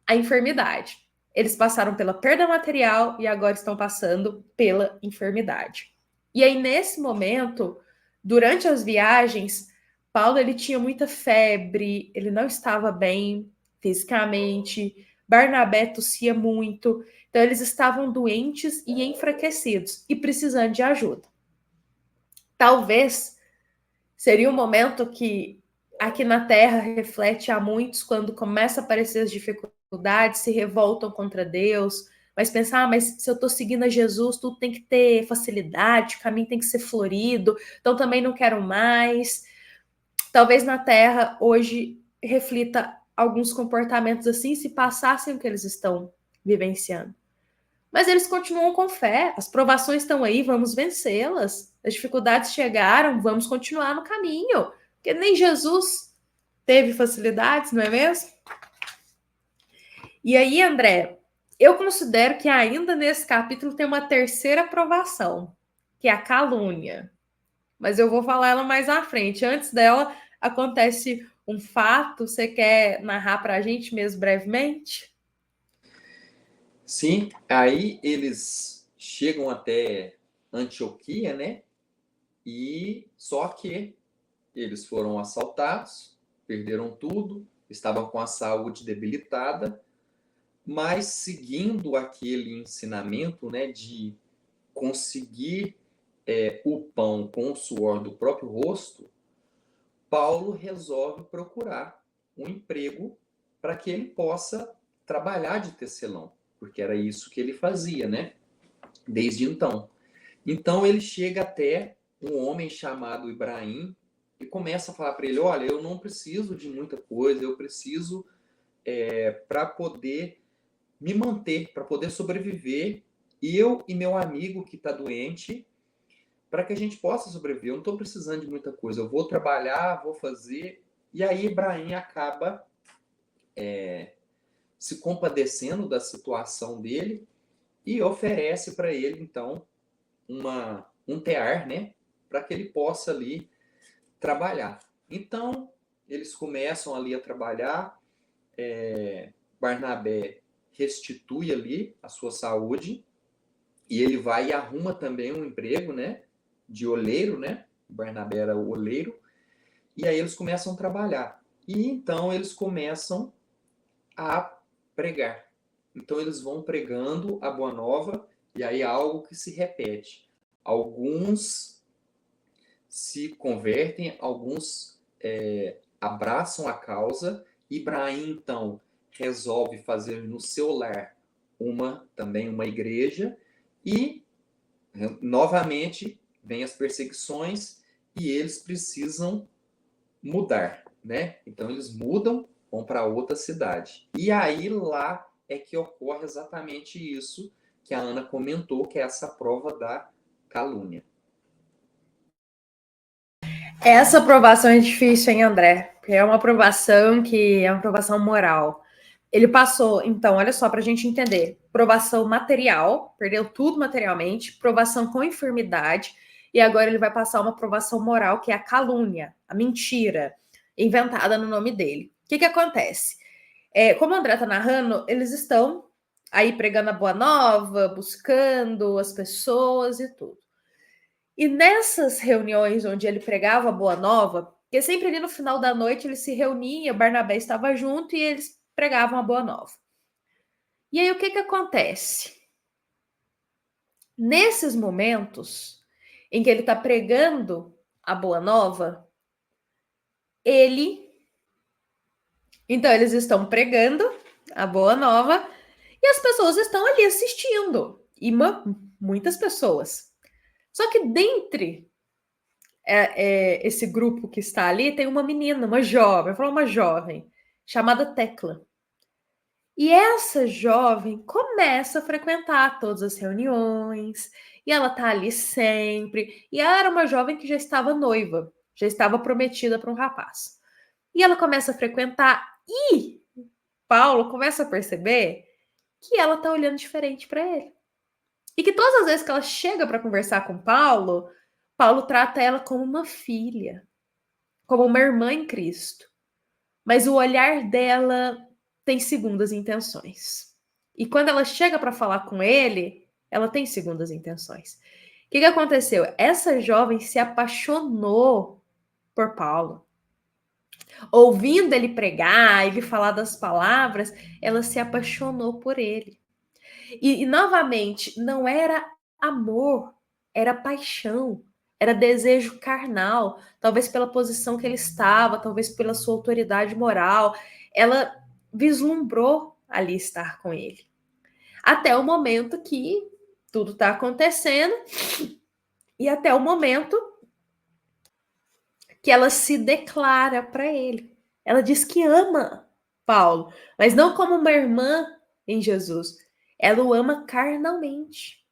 A enfermidade. Eles passaram pela perda material e agora estão passando pela enfermidade. E aí, nesse momento, durante as viagens, Paulo ele tinha muita febre, ele não estava bem fisicamente, Barnabé tossia muito, então eles estavam doentes e enfraquecidos e precisando de ajuda. Talvez seria um momento que aqui na Terra reflete a muitos quando começa a aparecer as dificuldades, se revoltam contra Deus, mas pensar, mas se eu estou seguindo a Jesus, tudo tem que ter facilidade, o caminho tem que ser florido, então também não quero mais. Talvez na Terra hoje reflita alguns comportamentos assim, se passassem o que eles estão vivenciando. Mas eles continuam com fé, as provações estão aí, vamos vencê-las. As dificuldades chegaram, vamos continuar no caminho. Porque nem Jesus teve facilidades, não é mesmo? E aí, André, eu considero que ainda nesse capítulo tem uma terceira provação, que é a calúnia. Mas eu vou falar ela mais à frente. Antes dela, acontece um fato. Você quer narrar para a gente mesmo brevemente? Sim, aí eles chegam até Antioquia, né? E só que eles foram assaltados, perderam tudo, estavam com a saúde debilitada, mas seguindo aquele ensinamento, né, de conseguir o pão com o suor do próprio rosto, Paulo resolve procurar um emprego para que ele possa trabalhar de tecelão, porque era isso que ele fazia, né? Desde então. Então ele chega até um homem chamado Ibrahim e começa a falar para ele: olha, eu não preciso de muita coisa, eu preciso para poder me manter, para poder sobreviver, eu e meu amigo que está doente, para que a gente possa sobreviver. Eu não estou precisando de muita coisa, eu vou trabalhar, vou fazer. E aí Ibrahim acaba se compadecendo da situação dele e oferece para ele, então, um tear, né, para que ele possa ali trabalhar. Então, eles começam ali a trabalhar, Barnabé restitui ali a sua saúde e ele vai e arruma também um emprego, né, de oleiro, né, Barnabé era o oleiro, e aí eles começam a trabalhar. E então eles começam a pregar. Então eles vão pregando a boa nova e aí é algo que se repete. Alguns se convertem, alguns abraçam a causa. Ibrahim, então, resolve fazer no seu lar também uma igreja e, novamente, vem as perseguições e eles precisam mudar, né? Então, eles mudam, vão para outra cidade. E aí, lá é que ocorre exatamente isso que a Ana comentou, que é essa prova da calúnia. Essa aprovação é difícil, hein, André? Porque é uma aprovação que é uma aprovação moral. Ele passou, então, olha só, para a gente entender: provação material, perdeu tudo materialmente, provação com enfermidade, e agora ele vai passar uma provação moral, que é a calúnia, a mentira, inventada no nome dele. O que acontece? Como o André está narrando, eles estão aí pregando a boa nova, buscando as pessoas e tudo. E nessas reuniões onde ele pregava a boa nova, porque sempre ali no final da noite eles se reuniam, Barnabé estava junto e eles pregavam a boa nova. E aí o que acontece? nesses momentos em que ele está pregando a boa nova, então eles estão pregando a boa nova e as pessoas estão ali assistindo, e muitas pessoas. Só que dentre esse grupo que está ali, tem uma menina, uma jovem, chamada Tecla. E essa jovem começa a frequentar todas as reuniões, e ela tá ali sempre. E ela era uma jovem que já estava noiva, já estava prometida para um rapaz. E ela começa a frequentar, e Paulo começa a perceber que ela tá olhando diferente para ele. E que todas as vezes que ela chega para conversar com Paulo, Paulo trata ela como uma filha, como uma irmã em Cristo. Mas o olhar dela tem segundas intenções. E quando ela chega para falar com ele, ela tem segundas intenções. O que aconteceu? Essa jovem se apaixonou por Paulo. Ouvindo ele pregar, ele falar das palavras, ela se apaixonou por ele. E novamente, não era amor, era paixão, era desejo carnal, talvez pela posição que ele estava, talvez pela sua autoridade moral. Ela vislumbrou ali estar com ele. Até o momento que tudo está acontecendo e até o momento que ela se declara para ele. Ela diz que ama Paulo, mas não como uma irmã em Jesus. Ela o ama carnalmente.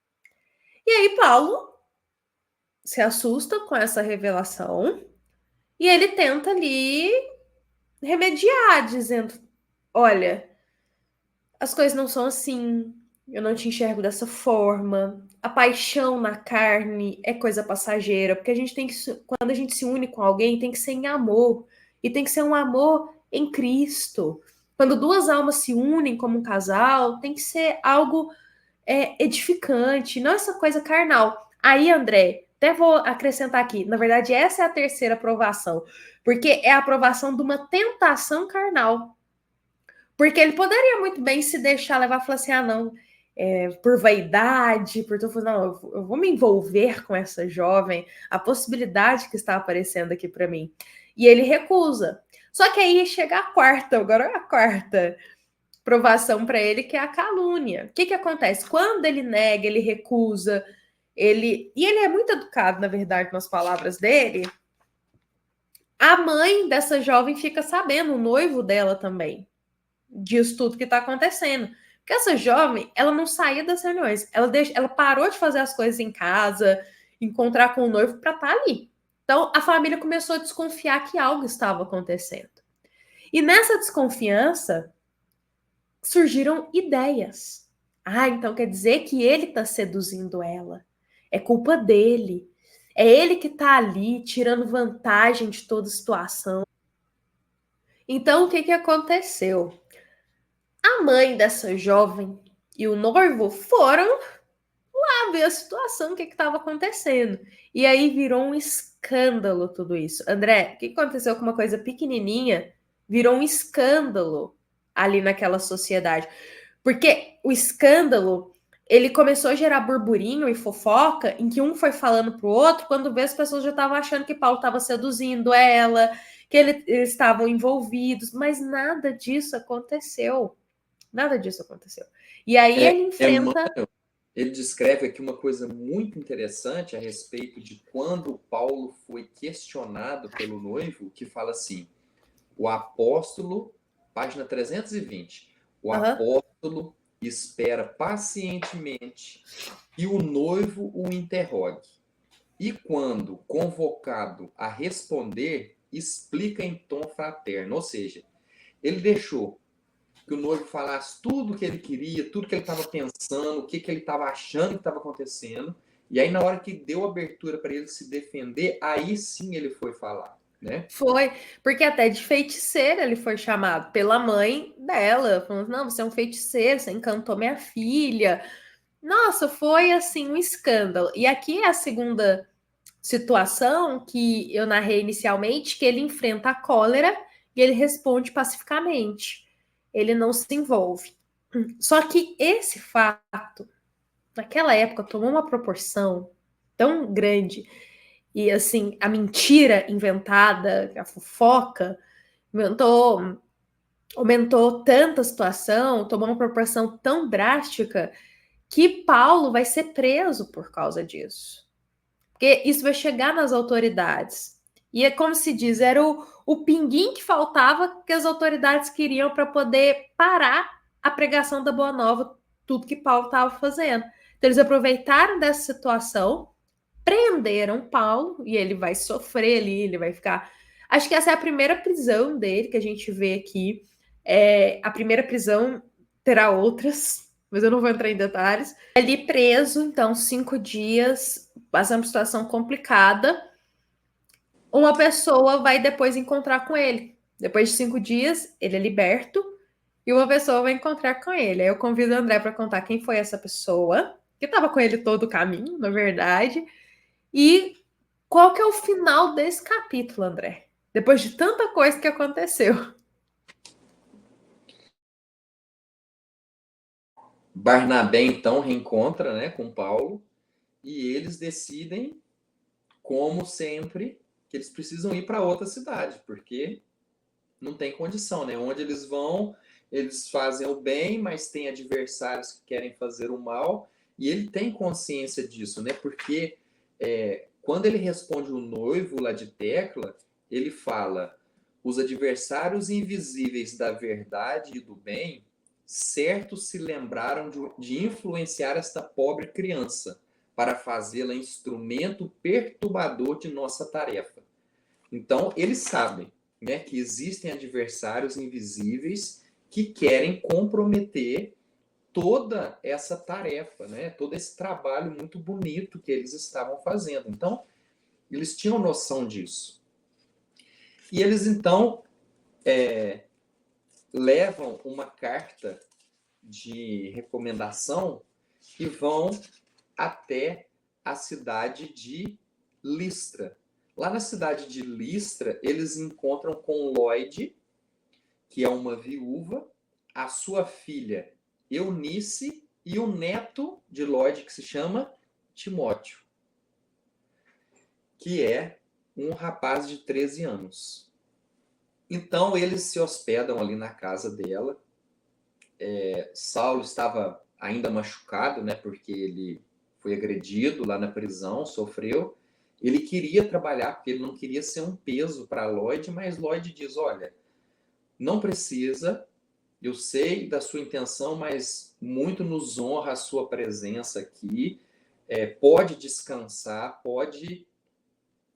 E aí Paulo se assusta com essa revelação e ele tenta ali remediar, dizendo: olha, as coisas não são assim, eu não te enxergo dessa forma, a paixão na carne é coisa passageira, porque a gente tem que, quando a gente se une com alguém, tem que ser em amor, e tem que ser um amor em Cristo. Quando duas almas se unem como um casal, tem que ser algo edificante, não essa coisa carnal. Aí, André, até vou acrescentar aqui, na verdade, essa é a terceira aprovação, porque é a aprovação de uma tentação carnal. Porque ele poderia muito bem se deixar levar e falar assim: ah, não, por vaidade, por tudo, não, eu vou me envolver com essa jovem, a possibilidade que está aparecendo aqui para mim. E ele recusa. Só que aí chega agora é a quarta provação para ele, que é a calúnia. O que acontece? Quando ele nega, ele recusa, e ele é muito educado, na verdade, nas palavras dele, a mãe dessa jovem fica sabendo, o noivo dela também, disso tudo que está acontecendo. Porque essa jovem, ela não saía das reuniões, ela parou de fazer as coisas em casa, encontrar com o noivo para estar ali. Então, a família começou a desconfiar que algo estava acontecendo. E nessa desconfiança, surgiram ideias. Ah, então quer dizer que ele está seduzindo ela. É culpa dele. É ele que está ali tirando vantagem de toda situação. Então, o que aconteceu? A mãe dessa jovem e o noivo foram lá ver a situação, o que estava acontecendo. E aí virou um escândalo tudo isso. André, o que aconteceu com uma coisa pequenininha virou um escândalo ali naquela sociedade. Porque o escândalo, ele começou a gerar burburinho e fofoca, em que um foi falando pro outro, quando vê as pessoas já estavam achando que Paulo estava seduzindo ela, que eles estavam envolvidos, mas nada disso aconteceu. Nada disso aconteceu. E aí ele enfrenta... Emmanuel, ele descreve aqui uma coisa muito interessante a respeito de quando Paulo foi questionado pelo noivo, que fala assim, o apóstolo, página 320, o apóstolo espera pacientemente e o noivo o interrogue. E quando convocado a responder, explica em tom fraterno. Ou seja, ele deixou que o noivo falasse tudo o que ele queria, tudo que ele estava pensando, o que ele estava achando que estava acontecendo. E aí, na hora que deu abertura para ele se defender, aí sim ele foi falar, né? Foi, porque até de feiticeira ele foi chamado pela mãe dela, falando: não, você é um feiticeiro, você encantou minha filha. Nossa, foi assim um escândalo. E aqui é a segunda situação que eu narrei inicialmente, que ele enfrenta a cólera e ele responde pacificamente. Ele não se envolve. Só que esse fato naquela época tomou uma proporção tão grande. E assim, a mentira inventada, a fofoca, aumentou tanta situação, tomou uma proporção tão drástica que Paulo vai ser preso por causa disso. Porque isso vai chegar nas autoridades. E é como se diz, era o pinguim que faltava que as autoridades queriam para poder parar a pregação da Boa Nova, tudo que Paulo estava fazendo. Então, eles aproveitaram dessa situação, prenderam Paulo, e ele vai sofrer ali, ele vai ficar. Acho que essa é a primeira prisão dele que a gente vê aqui. A primeira prisão terá outras, mas eu não vou entrar em detalhes. Ali preso, então, 5 dias, passando por situação complicada. Uma pessoa vai depois encontrar com ele. Depois de 5 dias, ele é liberto e uma pessoa vai encontrar com ele. Aí eu convido o André para contar quem foi essa pessoa, que estava com ele todo o caminho, na verdade, e qual que é o final desse capítulo, André? Depois de tanta coisa que aconteceu. Barnabé, então, reencontra, né, com Paulo e eles decidem, como sempre, que eles precisam ir para outra cidade, porque não tem condição, né? Onde eles vão, eles fazem o bem, mas tem adversários que querem fazer o mal, e ele tem consciência disso, né? Porque quando ele responde o noivo lá de Tecla, ele fala: os adversários invisíveis da verdade e do bem, certo se lembraram de influenciar esta pobre criança para fazê-la instrumento perturbador de nossa tarefa. Então, eles sabem, né, que existem adversários invisíveis que querem comprometer toda essa tarefa, né, todo esse trabalho muito bonito que eles estavam fazendo. Então, eles tinham noção disso. E eles, então, levam uma carta de recomendação e vão até a cidade de Listra. Lá na cidade de Listra, eles encontram com Lloyd, que é uma viúva, a sua filha Eunice e o neto de Lloyd, que se chama Timóteo, que é um rapaz de 13 anos. Então, eles se hospedam ali na casa dela. Saulo estava ainda machucado, né, porque ele foi agredido lá na prisão, sofreu. Ele queria trabalhar porque ele não queria ser um peso para Lloyd, mas Lloyd diz: olha, não precisa, eu sei da sua intenção, mas muito nos honra a sua presença aqui. Pode descansar, pode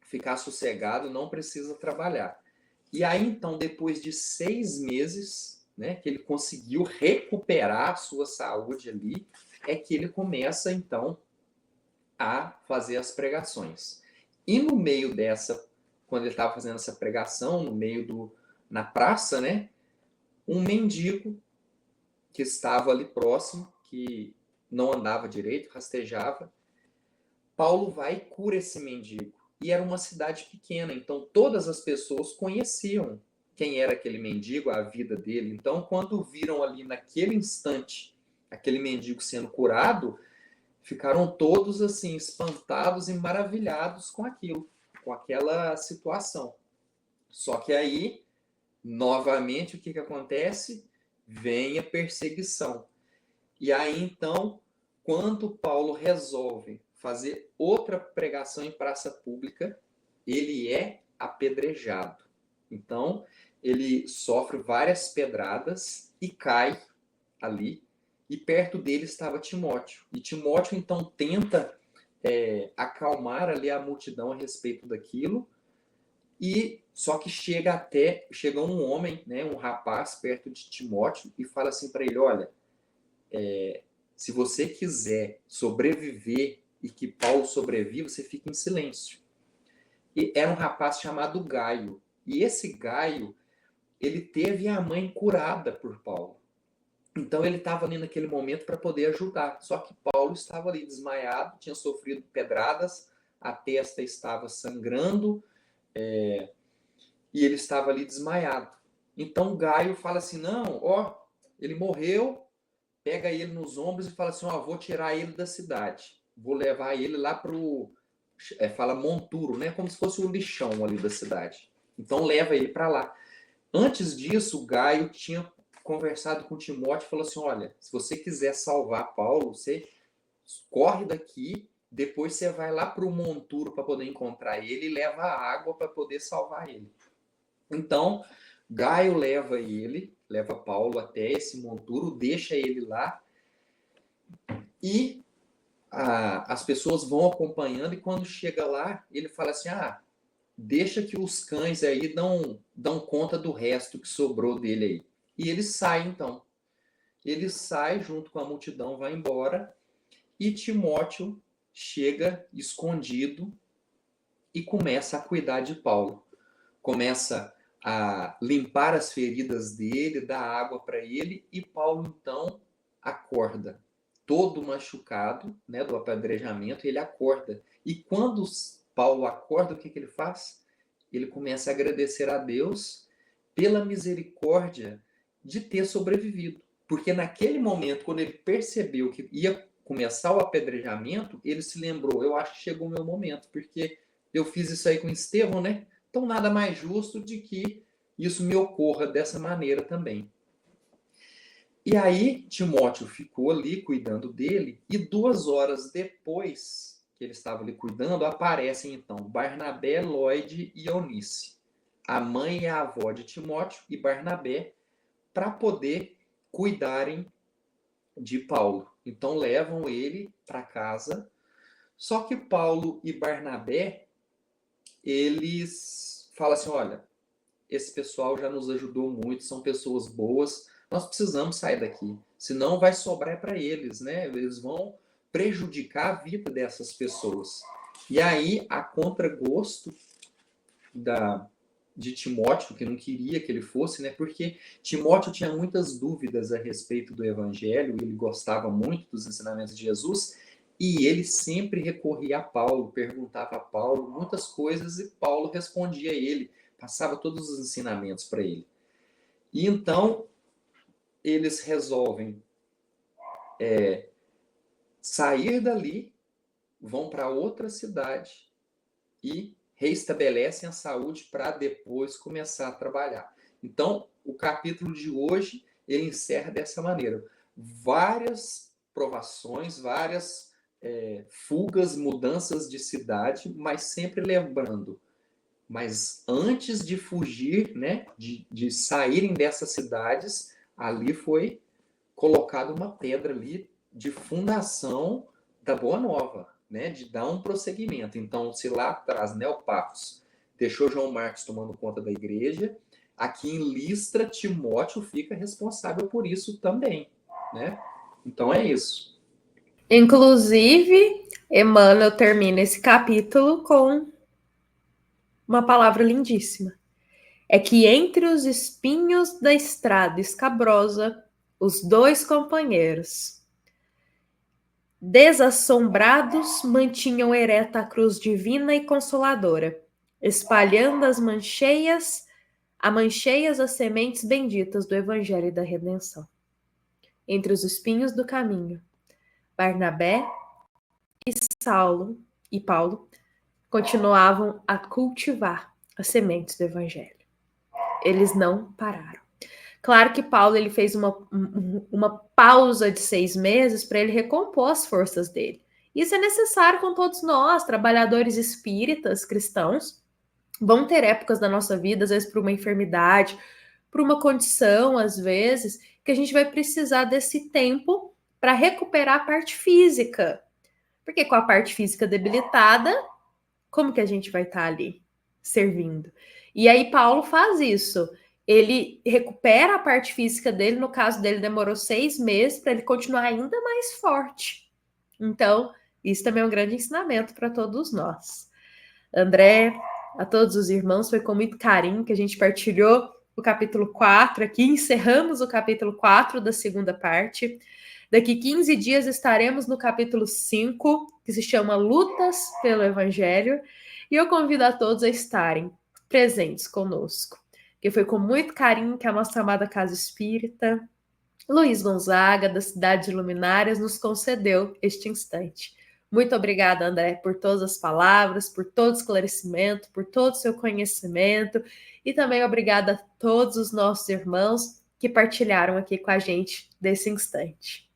ficar sossegado, não precisa trabalhar. E aí, então, depois de 6 meses, né, que ele conseguiu recuperar a sua saúde ali, é que ele começa, então, a fazer as pregações. E no meio dessa, quando ele estava fazendo essa pregação, na praça, né, um mendigo que estava ali próximo, que não andava direito, rastejava, Paulo vai e cura esse mendigo. E era uma cidade pequena, então todas as pessoas conheciam quem era aquele mendigo, a vida dele. Então, quando viram ali naquele instante aquele mendigo sendo curado, ficaram todos assim espantados e maravilhados com aquilo, com aquela situação. Só que aí, novamente, o que acontece? Vem a perseguição. E aí, então, quando Paulo resolve fazer outra pregação em praça pública, ele é apedrejado. Então, ele sofre várias pedradas e cai ali. E perto dele estava Timóteo. E Timóteo, então, tenta acalmar ali a multidão a respeito daquilo. E só que chega um homem, né, um rapaz perto de Timóteo e fala assim para ele: olha, se você quiser sobreviver e que Paulo sobreviva, você fica em silêncio. E era um rapaz chamado Gaio. E esse Gaio, ele teve a mãe curada por Paulo. Então ele estava ali naquele momento para poder ajudar. Só que Paulo estava ali desmaiado, tinha sofrido pedradas, a testa estava sangrando, e ele estava ali desmaiado. Então Gaio fala assim: não, ele morreu, pega ele nos ombros e fala assim, ó, vou tirar ele da cidade. Vou levar ele lá pro... fala monturo, né? Como se fosse o lixão ali da cidade. Então leva ele para lá. Antes disso, o Gaio tinha conversado com Timóteo e falou assim, olha, se você quiser salvar Paulo, você corre daqui, depois você vai lá para o monturo para poder encontrar ele e leva água para poder salvar ele. Então, Gaio leva Paulo até esse monturo, deixa ele lá e as pessoas vão acompanhando, e quando chega lá, ele fala assim, deixa que os cães aí dão conta do resto que sobrou dele aí. E ele sai, então. Ele sai junto com a multidão, vai embora, e Timóteo chega escondido e começa a cuidar de Paulo. Começa a limpar as feridas dele, dar água para ele, e Paulo, então, acorda. Todo machucado, né, do apedrejamento, ele acorda. E quando Paulo acorda, o que ele faz? Ele começa a agradecer a Deus pela misericórdia de ter sobrevivido. Porque naquele momento, quando ele percebeu que ia começar o apedrejamento, ele se lembrou, eu acho que chegou o meu momento, porque eu fiz isso aí com Estevão, né? Então nada mais justo de que isso me ocorra dessa maneira também. E aí Timóteo ficou ali cuidando dele, e 2 horas depois que ele estava ali cuidando, aparecem então Barnabé, Lloyd e Eunice, a mãe e a avó de Timóteo e Barnabé, para poder cuidarem de Paulo. Então levam ele para casa. Só que Paulo e Barnabé, eles falam assim, olha, esse pessoal já nos ajudou muito, são pessoas boas, nós precisamos sair daqui, senão vai sobrar para eles, né? Eles vão prejudicar a vida dessas pessoas. E aí, a contragosto de Timóteo, que não queria que ele fosse, né? Porque Timóteo tinha muitas dúvidas a respeito do evangelho, ele gostava muito dos ensinamentos de Jesus, e ele sempre recorria a Paulo, perguntava a Paulo muitas coisas, e Paulo respondia a ele, passava todos os ensinamentos para ele. E então, eles resolvem sair dali, vão para outra cidade e reestabelecem a saúde para depois começar a trabalhar. Então, o capítulo de hoje, ele encerra dessa maneira. Várias provações, várias fugas, mudanças de cidade, mas sempre lembrando, mas antes de fugir, né, de saírem dessas cidades, ali foi colocada uma pedra ali de fundação da Boa Nova, né, de dar um prosseguimento. Então, se lá atrás, Neopafos deixou João Marcos tomando conta da igreja, aqui em Listra, Timóteo fica responsável por isso também, né? Então é isso. Inclusive, Emmanuel termina esse capítulo com uma palavra lindíssima. É que entre os espinhos da estrada escabrosa, os 2 companheiros, desassombrados, mantinham ereta a cruz divina e consoladora, espalhando a mancheias as sementes benditas do Evangelho e da Redenção. Entre os espinhos do caminho, Barnabé e Saulo e Paulo continuavam a cultivar as sementes do Evangelho. Eles não pararam. Claro que Paulo ele fez uma pausa de 6 meses para ele recompor as forças dele. Isso é necessário com todos nós, trabalhadores espíritas, cristãos. Vão ter épocas da nossa vida, às vezes por uma enfermidade, por uma condição, às vezes, que a gente vai precisar desse tempo para recuperar a parte física. Porque com a parte física debilitada, como que a gente vai estar ali servindo? E aí Paulo faz isso. Ele recupera a parte física dele, no caso dele demorou 6 meses para ele continuar ainda mais forte. Então, isso também é um grande ensinamento para todos nós. André, a todos os irmãos, foi com muito carinho que a gente partilhou o capítulo 4 aqui, encerramos o capítulo 4 da segunda parte. Daqui 15 dias estaremos no capítulo 5, que se chama Lutas pelo Evangelho, e eu convido a todos a estarem presentes conosco, porque foi com muito carinho que a nossa amada Casa Espírita, Luiz Gonzaga, da Cidade de Luminárias, nos concedeu este instante. Muito obrigada, André, por todas as palavras, por todo o esclarecimento, por todo o seu conhecimento e também obrigada a todos os nossos irmãos que partilharam aqui com a gente desse instante.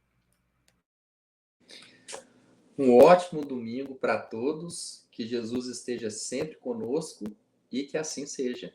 Um ótimo domingo para todos, que Jesus esteja sempre conosco e que assim seja.